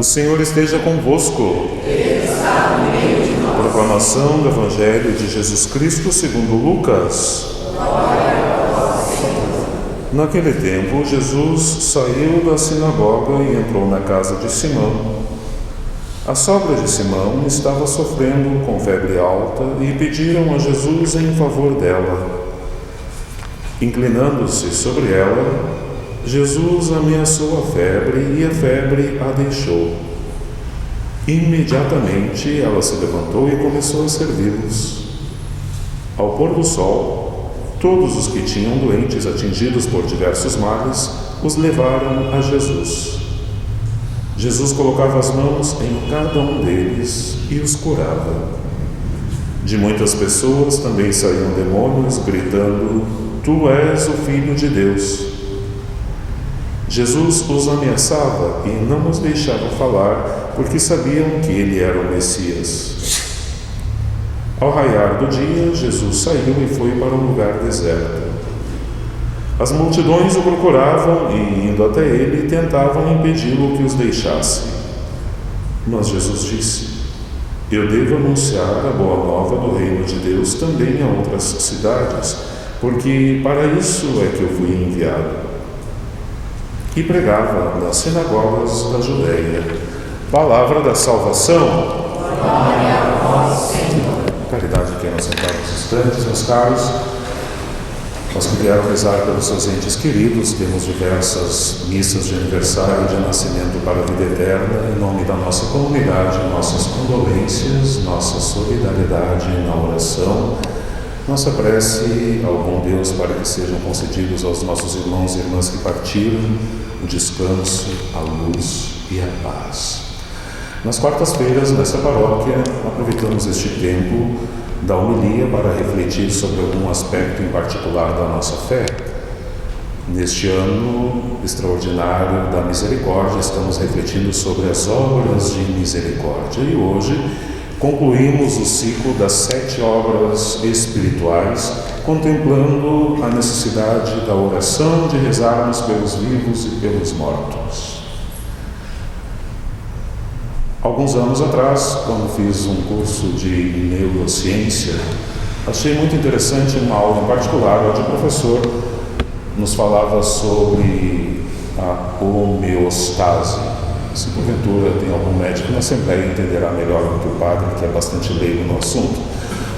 O Senhor esteja convosco. Ele está no meio de nós. Proclamação do Evangelho de Jesus Cristo segundo Lucas. Glória a vós, Senhor. Naquele tempo, Jesus saiu da sinagoga e entrou na casa de Simão. A sogra de Simão estava sofrendo com febre alta e pediram a Jesus em favor dela. Inclinando-se sobre ela, Jesus ameaçou a febre e a febre a deixou. Imediatamente ela se levantou e começou a servi-los. Ao pôr do sol, todos os que tinham doentes atingidos por diversos males os levaram a Jesus. Jesus colocava as mãos em cada um deles e os curava. De muitas pessoas também saíam demônios gritando: Tu és o Filho de Deus. Jesus os ameaçava e não os deixava falar, porque sabiam que ele era o Messias. Ao raiar do dia, Jesus saiu e foi para um lugar deserto. As multidões o procuravam e, indo até ele, tentavam impedi-lo que os deixasse. Mas Jesus disse: Eu devo anunciar a boa nova do reino de Deus também a outras cidades, porque para isso é que eu fui enviado. E pregava nas sinagogas da Judéia. Palavra da salvação. Glória a vós, Senhor. Caridade que nos sentamos instantes, meus caros. Nós que vieram rezar pelos seus entes queridos, temos diversas missas de aniversário e de nascimento para a vida eterna. Em nome da nossa comunidade, nossas condolências, nossa solidariedade na oração, nossa prece ao bom Deus para que sejam concedidos aos nossos irmãos e irmãs que partiram o descanso, a luz e a paz. Nas quartas-feiras, nessa paróquia, aproveitamos este tempo da homilia para refletir sobre algum aspecto em particular da nossa fé. Neste ano extraordinário da misericórdia, estamos refletindo sobre as obras de misericórdia e hoje concluímos o ciclo das 7 obras espirituais, contemplando a necessidade da oração, de rezarmos pelos vivos e pelos mortos. Alguns anos atrás, quando fiz um curso de neurociência, achei muito interessante uma aula em particular, onde o professor nos falava sobre a homeostase. Se porventura tem algum médico na Assembleia, entenderá melhor do que o padre, que é bastante leigo no assunto.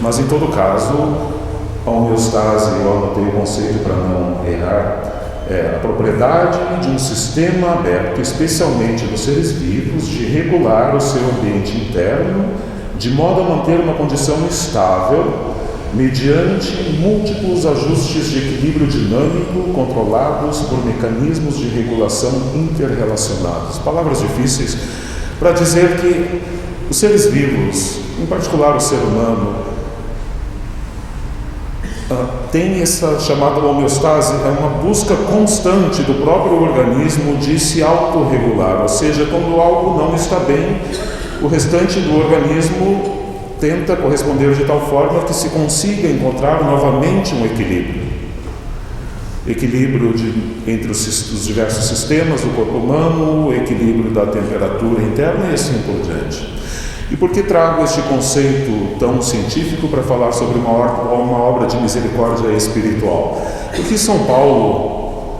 Mas, em todo caso, a homeostase, eu anotei o conceito para não errar, é a propriedade de um sistema aberto, especialmente dos seres vivos, de regular o seu ambiente interno, de modo a manter uma condição estável, mediante múltiplos ajustes de equilíbrio dinâmico controlados por mecanismos de regulação interrelacionados. Palavras difíceis para dizer que os seres vivos, em particular o ser humano, tem essa chamada homeostase, é uma busca constante do próprio organismo de se autorregular, ou seja, quando algo não está bem, o restante do organismo tenta corresponder de tal forma que se consiga encontrar novamente um equilíbrio. Equilíbrio entre os diversos sistemas do corpo humano, o equilíbrio da temperatura interna e assim por diante. E por que trago este conceito tão científico para falar sobre uma obra de misericórdia espiritual? Porque São Paulo,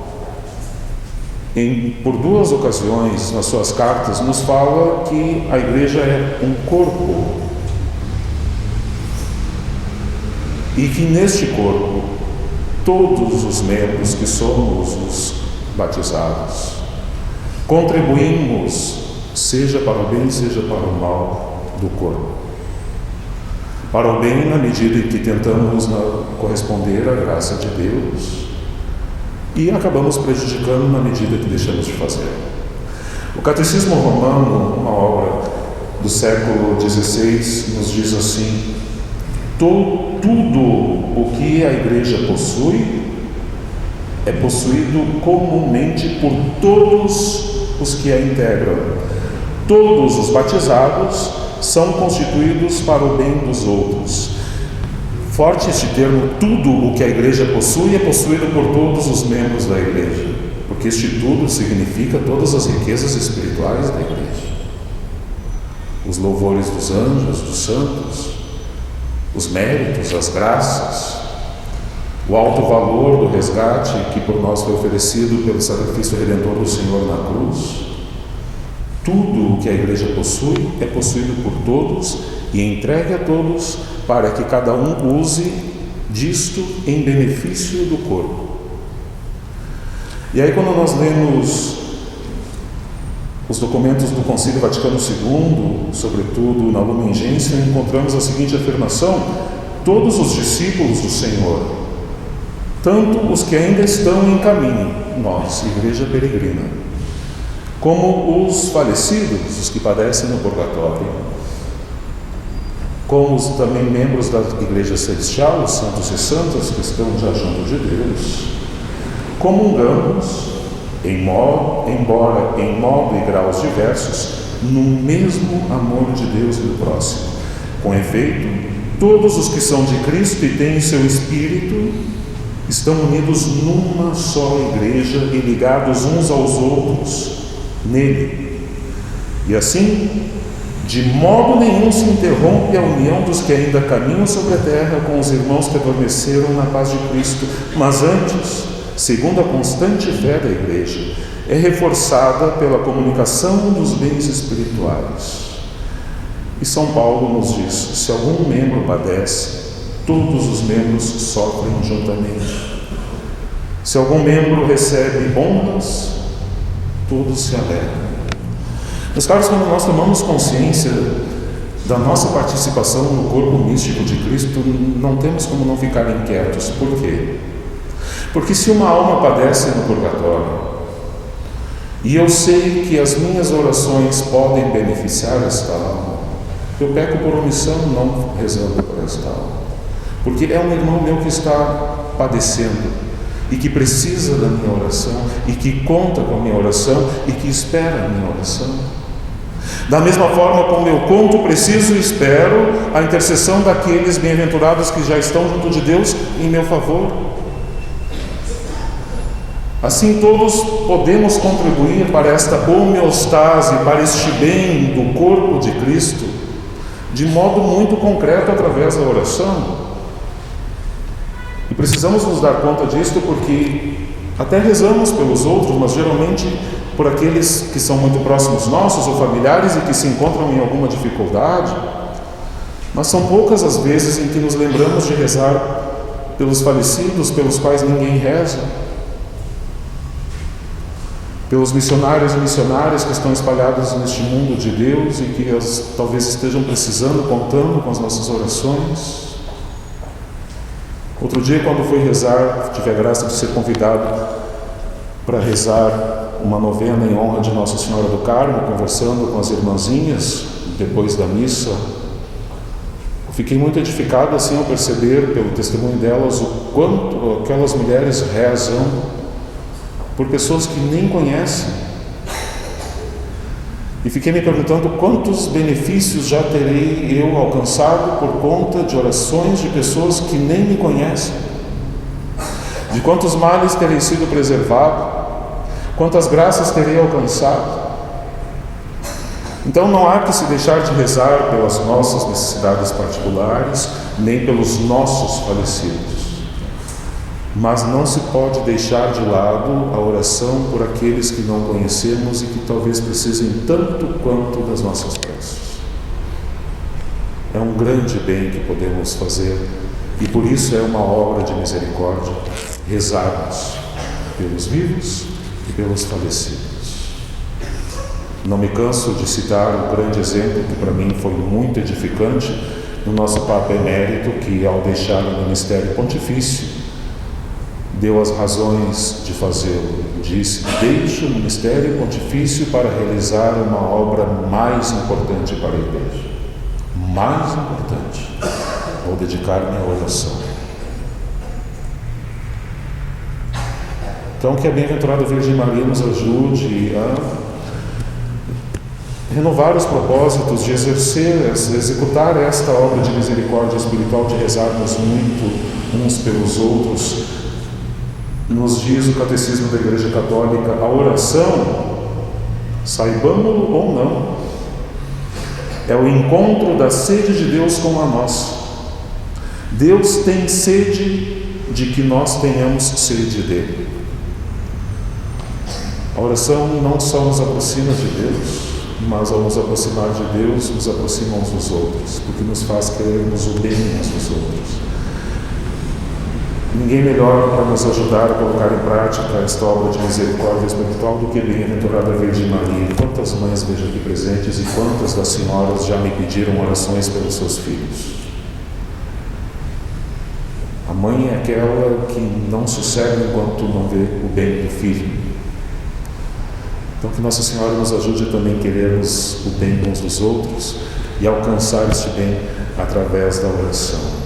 por duas ocasiões nas suas cartas, nos fala que a igreja é um corpo e que neste corpo todos os membros que somos os batizados contribuímos, seja para o bem, seja para o mal do corpo. Para o bem, na medida em que tentamos corresponder à graça de Deus, e acabamos prejudicando na medida que deixamos de fazer. O Catecismo Romano, uma obra do século XVI, nos diz assim: tudo o que a igreja possui é possuído comumente por todos os que a integram. Todos os batizados são constituídos para o bem dos outros. Forte este termo, tudo o que a igreja possui é possuído por todos os membros da igreja, porque este tudo significa todas as riquezas espirituais da igreja. Os louvores dos anjos, dos santos, os méritos, as graças, o alto valor do resgate que por nós foi oferecido pelo sacrifício redentor do Senhor na cruz. Tudo o que a igreja possui é possuído por todos e entregue a todos para que cada um use disto em benefício do corpo. E aí, quando nós lemos os documentos do Concílio Vaticano II, sobretudo na Lumen Gentium, encontramos a seguinte afirmação: todos os discípulos do Senhor, tanto os que ainda estão em caminho, nós, Igreja Peregrina, como os falecidos, os que padecem no purgatório, como os também membros da Igreja Celestial, os santos e santas que estão já junto de Deus, comungamos, embora em modo e graus diversos, no mesmo amor de Deus e do próximo. Com efeito, todos os que são de Cristo e têm seu Espírito estão unidos numa só igreja e ligados uns aos outros nele. E assim, de modo nenhum se interrompe a união dos que ainda caminham sobre a terra com os irmãos que adormeceram na paz de Cristo, mas antes, segundo a constante fé da igreja, é reforçada pela comunicação dos bens espirituais. E São Paulo nos diz: se algum membro padece, todos os membros sofrem juntamente. Se algum membro recebe honras, todos se alegram. Meus caros, quando nós tomamos consciência da nossa participação no corpo místico de Cristo, não temos como não ficar inquietos. Por quê? Porque se uma alma padece no purgatório, e eu sei que as minhas orações podem beneficiar esta alma, eu peco por omissão não rezando por esta alma. Porque é um irmão meu que está padecendo e que precisa da minha oração e que conta com a minha oração e que espera a minha oração. Da mesma forma como eu conto, preciso e espero a intercessão daqueles bem-aventurados que já estão junto de Deus em meu favor. Assim todos podemos contribuir para esta homeostase, para este bem do corpo de Cristo, de modo muito concreto através da oração. E precisamos nos dar conta disto porque até rezamos pelos outros, mas geralmente por aqueles que são muito próximos nossos ou familiares e que se encontram em alguma dificuldade. Mas são poucas as vezes em que nos lembramos de rezar pelos falecidos, pelos quais ninguém reza, pelos missionários e missionárias que estão espalhados neste mundo de Deus e que talvez estejam precisando, contando com as nossas orações. Outro dia, quando fui rezar, tive a graça de ser convidado para rezar uma novena em honra de Nossa Senhora do Carmo, conversando com as irmãzinhas depois da missa. Eu fiquei muito edificado assim ao perceber, pelo testemunho delas, o quanto aquelas mulheres rezam por pessoas que nem conhecem. E fiquei me perguntando quantos benefícios já terei eu alcançado por conta de orações de pessoas que nem me conhecem, de quantos males terei sido preservado, quantas graças terei alcançado. Então não há que se deixar de rezar pelas nossas necessidades particulares, nem pelos nossos falecidos. Mas não se pode deixar de lado a oração por aqueles que não conhecemos e que talvez precisem tanto quanto das nossas preces. É um grande bem que podemos fazer e por isso é uma obra de misericórdia rezarmos pelos vivos e pelos falecidos. Não me canso de citar um grande exemplo que para mim foi muito edificante no nosso Papa Emérito, que ao deixar o ministério pontifício deu as razões de fazê-lo. Disse: deixo o ministério pontifício para realizar uma obra mais importante para a Igreja. Mais importante. Vou dedicar-me à oração. Então que a bem-aventurada Virgem Maria nos ajude a renovar os propósitos de executar esta obra de misericórdia espiritual, de rezarmos muito uns pelos outros. Nos diz o Catecismo da Igreja Católica, a oração, saibamo-lo ou não, é o encontro da sede de Deus com a nossa. Deus tem sede de que nós tenhamos sede dele. A oração não só nos aproxima de Deus, mas ao nos aproximar de Deus, nos aproxima uns dos outros, porque nos faz querermos o bem uns dos outros. Ninguém melhor para nos ajudar a colocar em prática esta obra de misericórdia espiritual do que bem-aventurada Virgem Maria. Quantas mães vejo aqui presentes e quantas das senhoras já me pediram orações pelos seus filhos. A mãe é aquela que não sossega enquanto não vê o bem do filho. Então que Nossa Senhora nos ajude a também querermos o bem uns dos outros e alcançar este bem através da oração.